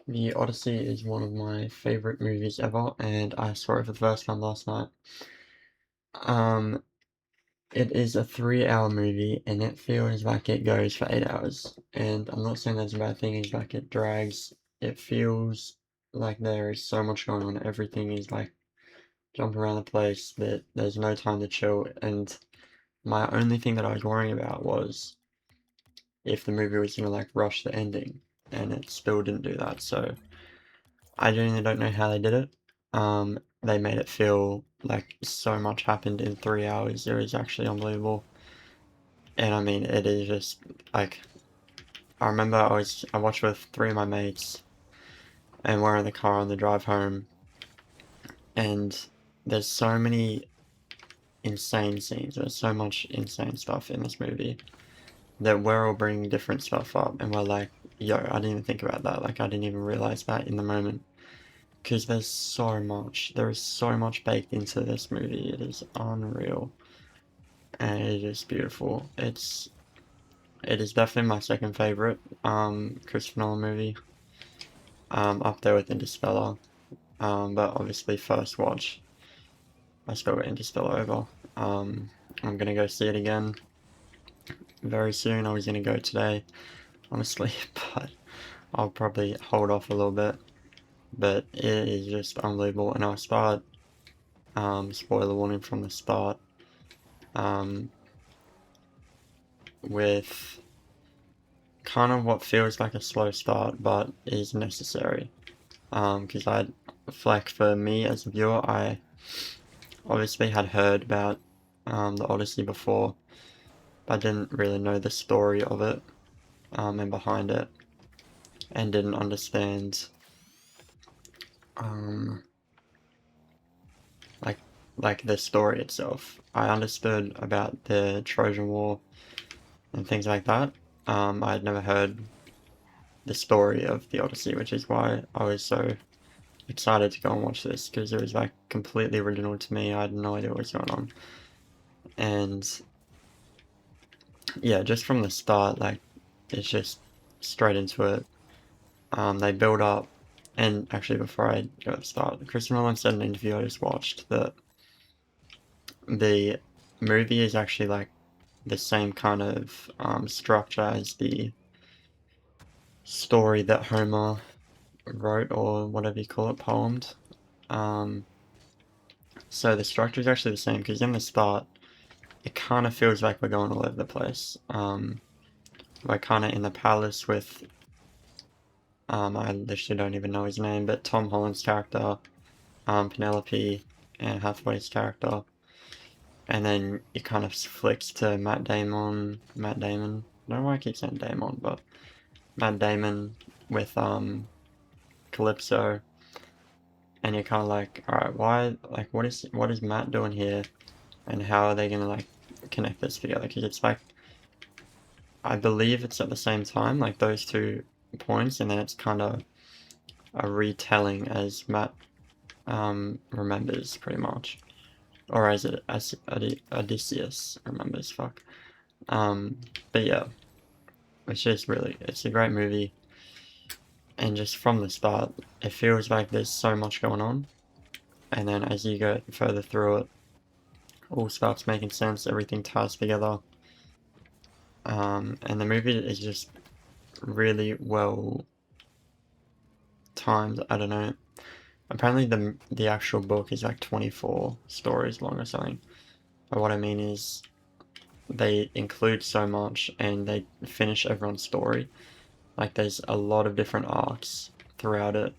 The Odyssey is one of my favorite movies ever, and I saw it for the first time last night. Um, it is a 3 hour movie, and it feels like it goes for 8 hours. And I'm not saying that's a bad thing, it's like it drags. It feels like there is so much going on. Everything is like jumping around the place that there's no time to chill. And my only thing that I was worrying about was if the movie was gonna like rush the ending, and it still didn't do that. So I genuinely don't know how they did it. They made it feel like so much happened in 3 hours. It was actually unbelievable. And I mean, it is just like I remember I watched with three of my mates, and we're in the car on the drive home, and there's so many insane scenes. There's so much insane stuff in this movie that we're all bringing different stuff up, and we're like, "Yo, I didn't even think about that. Like, I didn't even realize that in the moment." Because there is so much baked into this movie. It is unreal, and it is beautiful. It is definitely my second favorite Christopher Nolan movie. Up there with Interstellar. But obviously first watch, I still got Interstellar over. I'm gonna go see it again very soon. I was gonna go today, honestly, but I'll probably hold off a little bit. But it is just unbelievable, and I'll start. Spoiler warning from the start. Um, with kind of what feels like a slow start, but is necessary. Because like for me as a viewer, I obviously had heard about the Odyssey before, but I didn't really know the story of it and behind it, and didn't understand um, like the story itself. I understood about the Trojan War and things like that. I had never heard the story of the Odyssey, which is why I was so excited to go and watch this, because it was like completely original to me. I had no idea what was going on. And yeah, just from the start, like it's just straight into it. They build up, and actually before I go to the start, Chris Nolan said in an interview I just watched that the movie is actually like the same kind of structure as the story that Homer wrote, or whatever you call it, poemed. Um, so the structure is actually the same, because in the start, it kind of feels like we're going all over the place. We're kind of in the palace with, I literally don't even know his name, but Tom Holland's character, Penelope, and Hathaway's character. And then it kind of flicks to Matt Damon. I don't know why I keep saying Damon, but Matt Damon with, Calypso. And you're kind of like, alright, what is Matt doing here? And how are they gonna, like, connect this together? Because it's like, I believe it's at the same time, like those 2 points, and then it's kind of a retelling as Matt remembers, pretty much, or as Odysseus remembers. Fuck. Um, but yeah, it's a great movie, and just from the start, it feels like there's so much going on, and then as you go further through it, all starts making sense. Everything ties together. And the movie is just really well timed. I don't know. Apparently the actual book is like 24 stories long or something. But what I mean is they include so much, and they finish everyone's story. Like there's a lot of different arcs throughout it,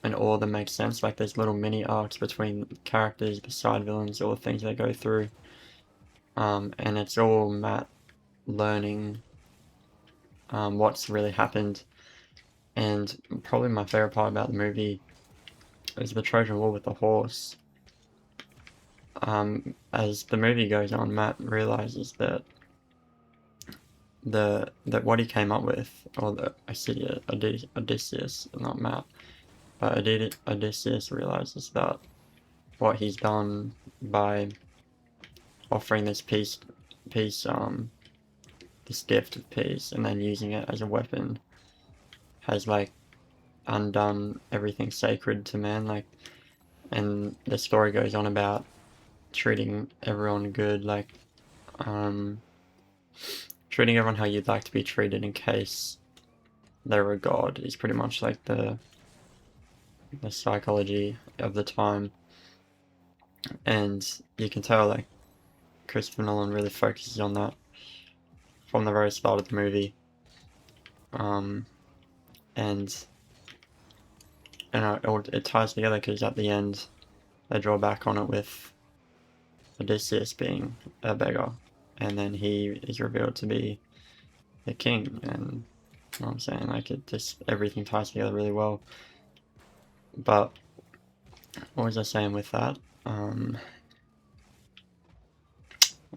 and all of them make sense. Like there's little mini arcs between characters, the side villains, all the things they go through. And it's all Matt learning what's really happened. And probably my favorite part about the movie is the Trojan War with the horse. As the movie goes on, Matt realizes that what he came up with, or the Odysseus, not Matt, but Odysseus realizes that what he's done by offering peace, this gift of peace, and then using it as a weapon, has like undone everything sacred to man, like, and the story goes on about treating everyone good, like, treating everyone how you'd like to be treated in case they're a god is pretty much like the psychology of the time. And you can tell, like, Christopher Nolan really focuses on that from the very start of the movie. And it ties together because at the end they draw back on it with Odysseus being a beggar, and then he is revealed to be the king, and you know what I'm saying, like, it just, everything ties together really well. But what was I saying with that?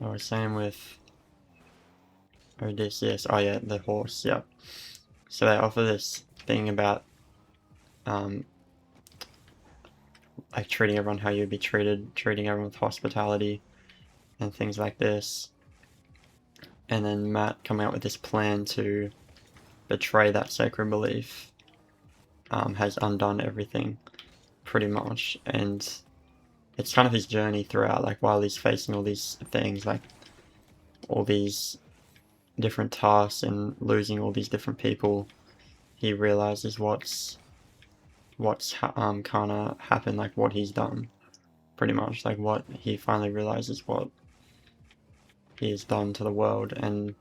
I was saying with Odysseus, oh yeah, the horse, yeah. So they offer this thing about like treating everyone how you'd be treated, treating everyone with hospitality and things like this. And then Matt coming up with this plan to betray that sacred belief has undone everything pretty much. And it's kind of his journey throughout, like, while he's facing all these things, like all these different tasks and losing all these different people, he realizes what's kind of happened, like what he's done, pretty much, like what he finally realizes what he has done to the world. And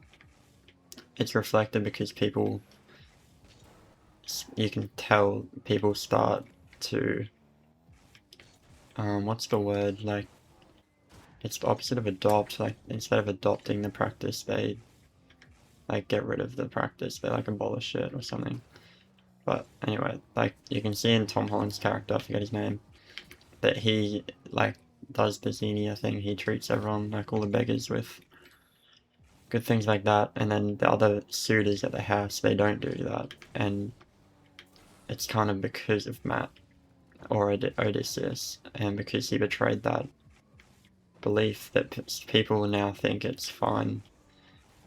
it's reflected because people, you can tell people start to, what's the word, like, it's the opposite of adopt, like, instead of adopting the practice, they, like, get rid of the practice, they, like, abolish it or something. But anyway, like, you can see in Tom Holland's character, I forget his name, that he, like, does the Xenia thing, he treats everyone, like, all the beggars with good things like that, and then the other suitors at the house, they don't do that, and it's kind of because of Matt, or Odysseus, and because he betrayed that belief that people now think it's fine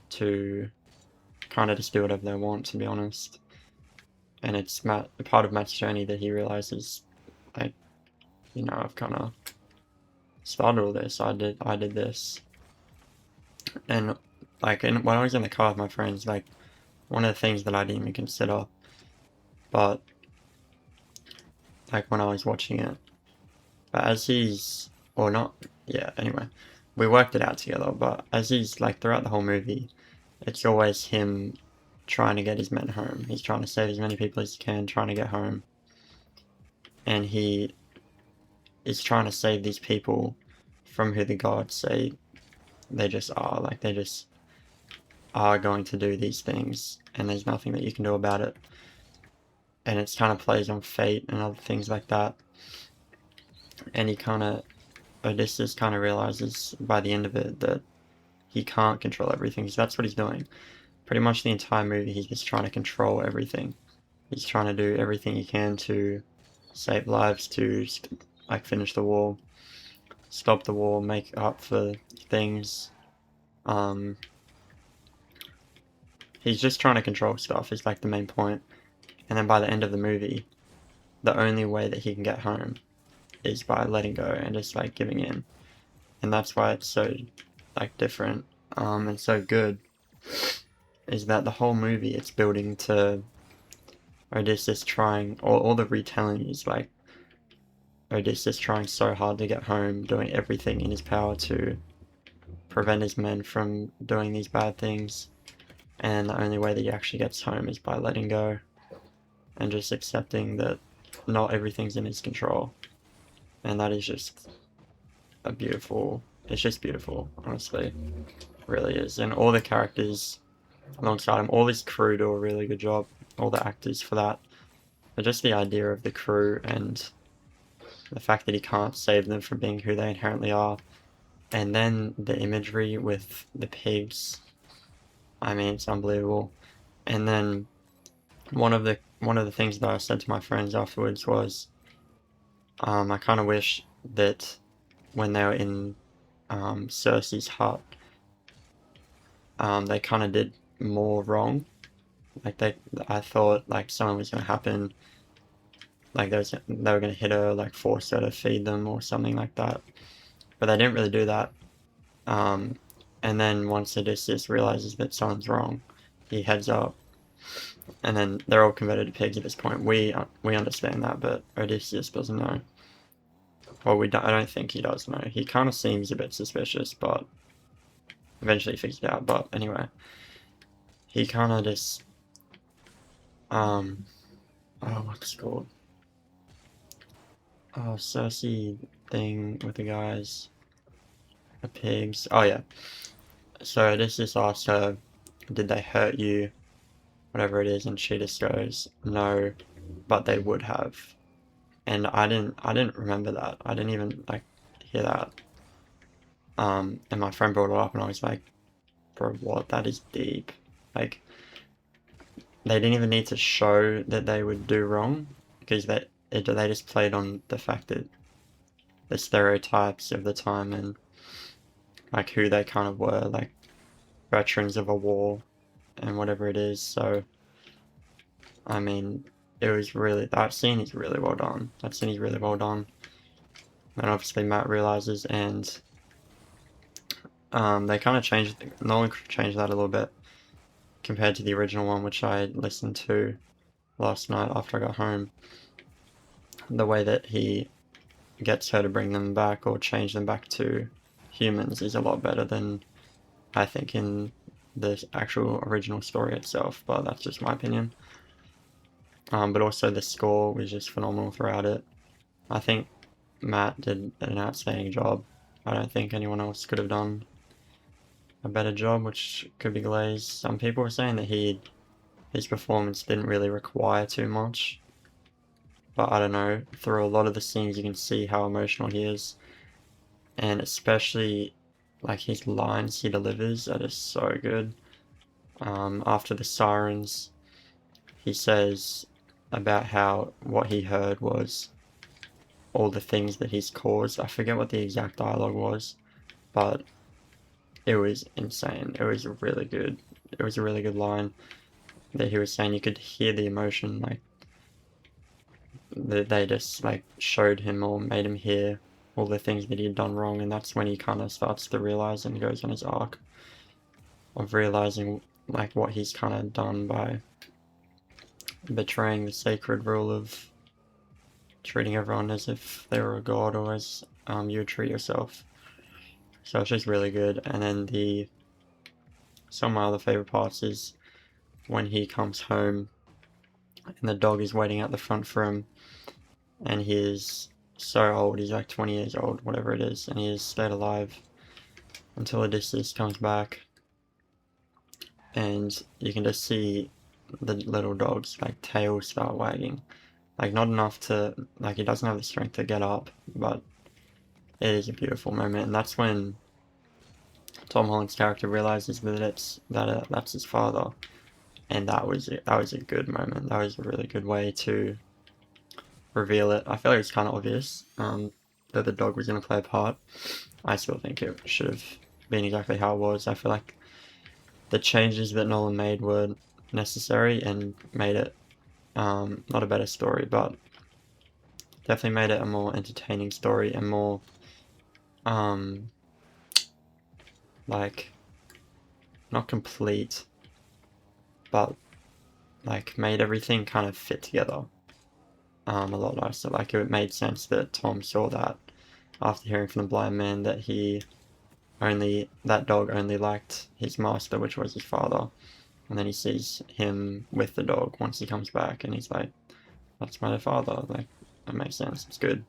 to kind of just do whatever they want, to be honest. And it's part of Matt's journey that he realizes, like, you know, I've kind of started all this, I did this. And, like, when I was in the car with my friends, like, one of the things that I didn't even consider, but, like, when I was watching it, but as he's, or not, yeah, anyway, we worked it out together, but as he's, like, throughout the whole movie, it's always him trying to get his men home. He's trying to save as many people as he can, trying to get home. And he is trying to save these people from who the gods say they just are. Like, they just are going to do these things, and there's nothing that you can do about it. And it's kind of plays on fate and other things like that. And he kind of, Odysseus kind of realizes by the end of it that he can't control everything, because that's what he's doing. Pretty much the entire movie, he's just trying to control everything. He's trying to do everything he can to save lives, to, like, finish the war, stop the war, make up for things. He's just trying to control stuff, is, like, the main point. And then by the end of the movie, the only way that he can get home is by letting go and just, like, giving in. And that's why it's so, like, different and so good, is that the whole movie, it's building to Odysseus trying, or all the retelling is, like, Odysseus trying so hard to get home, doing everything in his power to prevent his men from doing these bad things. And the only way that he actually gets home is by letting go and just accepting that not everything's in his control. And that is just a beautiful, it's just beautiful, honestly. It really is. And all the characters alongside him, all his crew do a really good job, all the actors for that. But just the idea of the crew and the fact that he can't save them from being who they inherently are. And then the imagery with the pigs, I mean, it's unbelievable. And then one of the things that I said to my friends afterwards was, I kind of wish that when they were in Cersei's hut, they kind of did more wrong. Like, I thought, like, something was going to happen, like they were gonna hit her, like force her to feed them or something like that. But they didn't really do that. And then once Odysseus realizes that something's wrong, he heads up, and then they're all converted to pigs at this point. We understand that, but Odysseus doesn't know. Well, I don't think he does know. He kind of seems a bit suspicious, but eventually figures it out. But anyway, he kind of just oh, what's it called? Oh, Cersei thing with the guys, the pigs. Oh yeah. So Odysseus asks her, "Did they hurt you?" Whatever it is, and she just goes, "No, but they would have." And I didn't remember that. I didn't even like hear that. And my friend brought it up, and I was like, "Bro, what? That is deep." Like, they didn't even need to show that they would do wrong, because they just played on the fact that the stereotypes of the time and like who they kind of were, like veterans of a war and whatever it is. So I mean, that scene is really well done. That scene is really well done. And obviously Matt realizes, and they kind of Nolan changed that a little bit compared to the original one, which I listened to last night after I got home. The way that he gets her to bring them back or change them back to humans is a lot better than I think in the actual original story itself, but that's just my opinion. But also the score was just phenomenal throughout it. I think Matt did an outstanding job. I don't think anyone else could have done a better job, which could be glazed. Some people were saying that his performance didn't really require too much, but I don't know. Through a lot of the scenes, you can see how emotional he is, and especially like his lines he delivers are just so good. After the sirens, he says about how what he heard was all the things that he's caused. I forget what the exact dialogue was, but it was insane. It was really good. It was a really good line that he was saying. You could hear the emotion, like they just like showed him or made him hear all the things that he had done wrong, and that's when he kind of starts to realize and goes on his arc of realizing like what he's kind of done by betraying the sacred rule of treating everyone as if they were a god or as you would treat yourself. So it's just really good. And then some of my other favorite parts is when he comes home and the dog is waiting at the front for him, and he is so old, he's like 20 years old, whatever it is, and he has stayed alive until Odysseus comes back, and you can just see the little dog's like tail start wagging. Like not enough to, like he doesn't have the strength to get up, but it is a beautiful moment, and that's when Tom Holland's character realizes that's his father, and that was a good moment. That was a really good way to reveal it. I feel like it's kind of obvious that the dog was going to play a part. I still think it should have been exactly how it was. I feel like the changes that Nolan made were necessary and made it not a better story, but definitely made it a more entertaining story and more like not complete, but like made everything kind of fit together a lot nicer. Like it made sense that Tom saw that after hearing from the blind man that that dog only liked his master, which was his father. And then he sees him with the dog once he comes back, and he's like, "That's my father." Like that makes sense. It's good.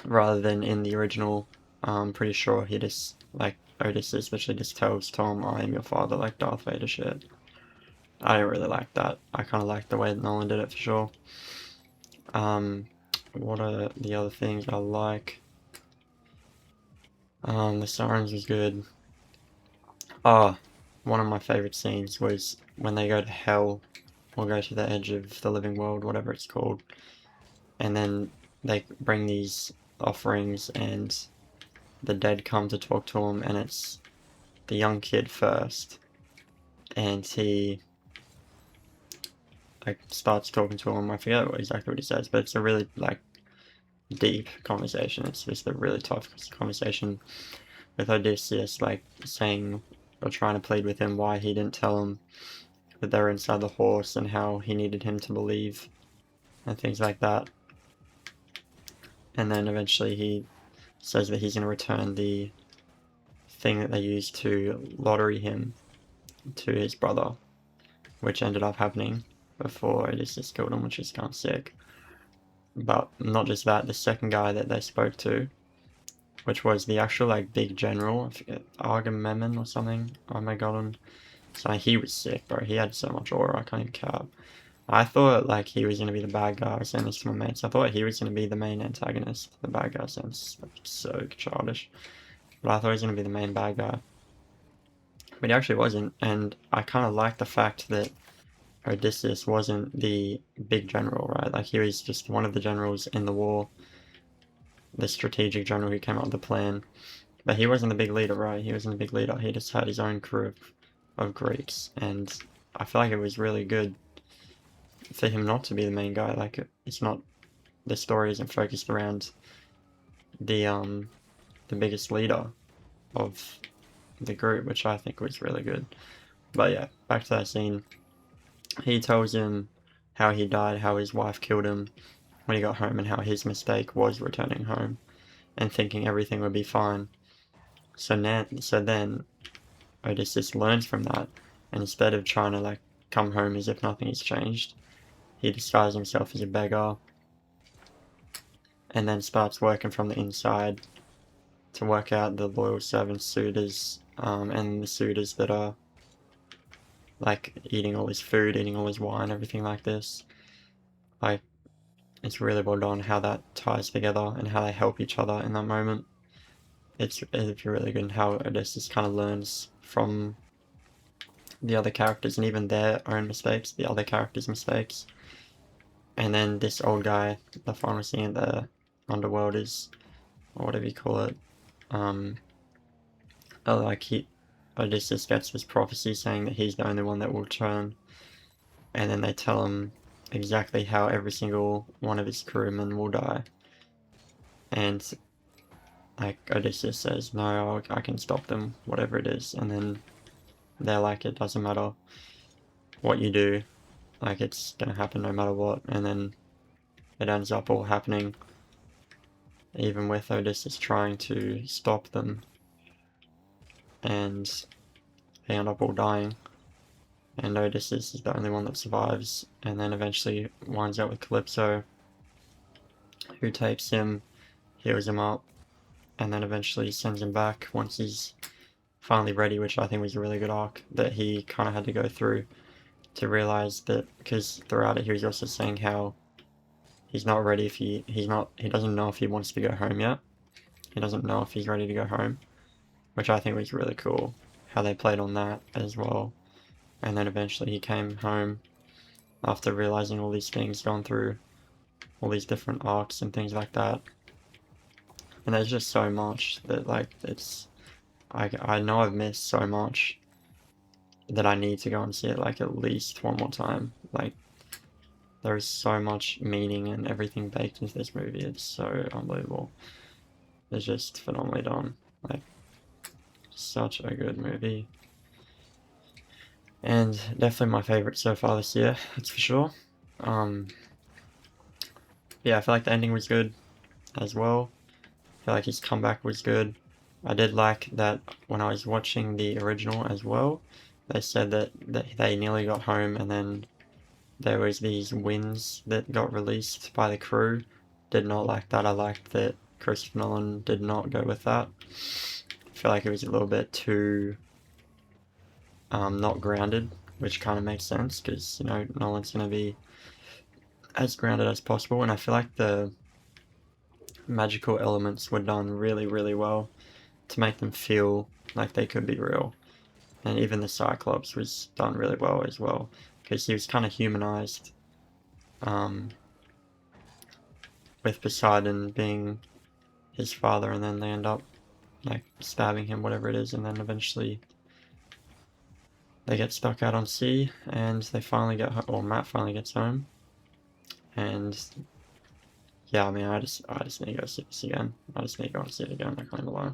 Rather than in the original, I'm pretty sure he just like Odysseus literally just tells Tom, "I am your father," like Darth Vader shit. I didn't really like that. I kind of liked the way that Nolan did it for sure. What are the other things I like? The sirens was good. Ah, one of my favorite scenes was when they go to hell or go to the edge of the living world, whatever it's called, and then they bring these offerings and the dead come to talk to him, and it's the young kid first, and like starts talking to him. I forget exactly what he says, but it's a really like deep conversation. It's just a really tough conversation with Odysseus, like saying or trying to plead with him why he didn't tell him that they were inside the horse and how he needed him to believe and things like that. And then eventually he says that he's going to return the thing that they used to lottery him to his brother, which ended up happening before Odysseus killed him, which is kind of sick. But not just that, the second guy that they spoke to, which was the actual like big general, I forget, Agamemnon or something. Oh my god, so he was sick, bro. He had so much aura, I can't even cap. I thought like he was gonna be the bad guy. I was saying this to my mates. I thought he was gonna be the main antagonist. The bad guy sounds like so childish, but I thought he was gonna be the main bad guy. But he actually wasn't, and I kind of liked the fact that Odysseus wasn't the big general, right? Like he was just one of the generals in the war, the strategic general who came up with the plan. But he wasn't the big leader, right? He wasn't the big leader. He just had his own crew of Greeks, and I feel like it was really good for him not to be the main guy. Like it's not, the story isn't focused around the biggest leader of the group, which I think was really good. But yeah, back to that scene. He tells him how he died, how his wife killed him when he got home, and how his mistake was returning home and thinking everything would be fine. So then Odysseus learns from that, and instead of trying to like come home as if nothing has changed, he disguises himself as a beggar and then starts working from the inside to work out the loyal servant suitors, and the suitors that are like eating all his food, eating all his wine, everything like this. Like, it's really well done how that ties together and how they help each other in that moment. It's really good, and how Odysseus kind of learns from the other characters and even their own mistakes, the other characters' mistakes. And then this old guy, the final scene in the underworld is, or whatever you call it, like Odysseus gets this prophecy saying that he's the only one that will return, and then they tell him exactly how every single one of his crewmen will die. And like Odysseus says, no, I can stop them, whatever it is. And then they're like, it doesn't matter what you do, like it's gonna happen no matter what. And then it ends up all happening, even with Odysseus trying to stop them, and they end up all dying. And Odysseus is the only one that survives, and then eventually winds up with Calypso, who takes him, heals him up, and then eventually sends him back once he's finally ready, which I think was a really good arc that he kind of had to go through to realize that, because throughout it he was also saying how he's not ready if he doesn't know if he wants to go home yet. He doesn't know if he's ready to go home, which I think was really cool how they played on that as well. And then eventually he came home after realizing all these things, gone through all these different arcs and things like that. And there's just so much that like it's, I know I've missed so much that I need to go and see it like at least one more time. Like there is so much meaning and everything baked into this movie. It's so unbelievable. It's just phenomenally done. Like such a good movie. And definitely my favorite so far this year, that's for sure. Yeah, I feel like the ending was good as well. I feel like his comeback was good. I did like that when I was watching the original as well, they said that they nearly got home, and then there was these winds that got released by the crew. Did not like that. I liked that Christopher Nolan did not go with that. I feel like it was a little bit too not grounded, which kind of makes sense because, you know, Nolan's going to be as grounded as possible, and I feel like the magical elements were done really, really well to make them feel like they could be real. And even the Cyclops was done really well as well, because he was kind of humanized, with Poseidon being his father, and then they end up like stabbing him, whatever it is, and then eventually they get stuck out on sea, and they finally get home, or Matt finally gets home, and yeah, I mean, I just need to go see this again. I just need to go see it again, I can't lie.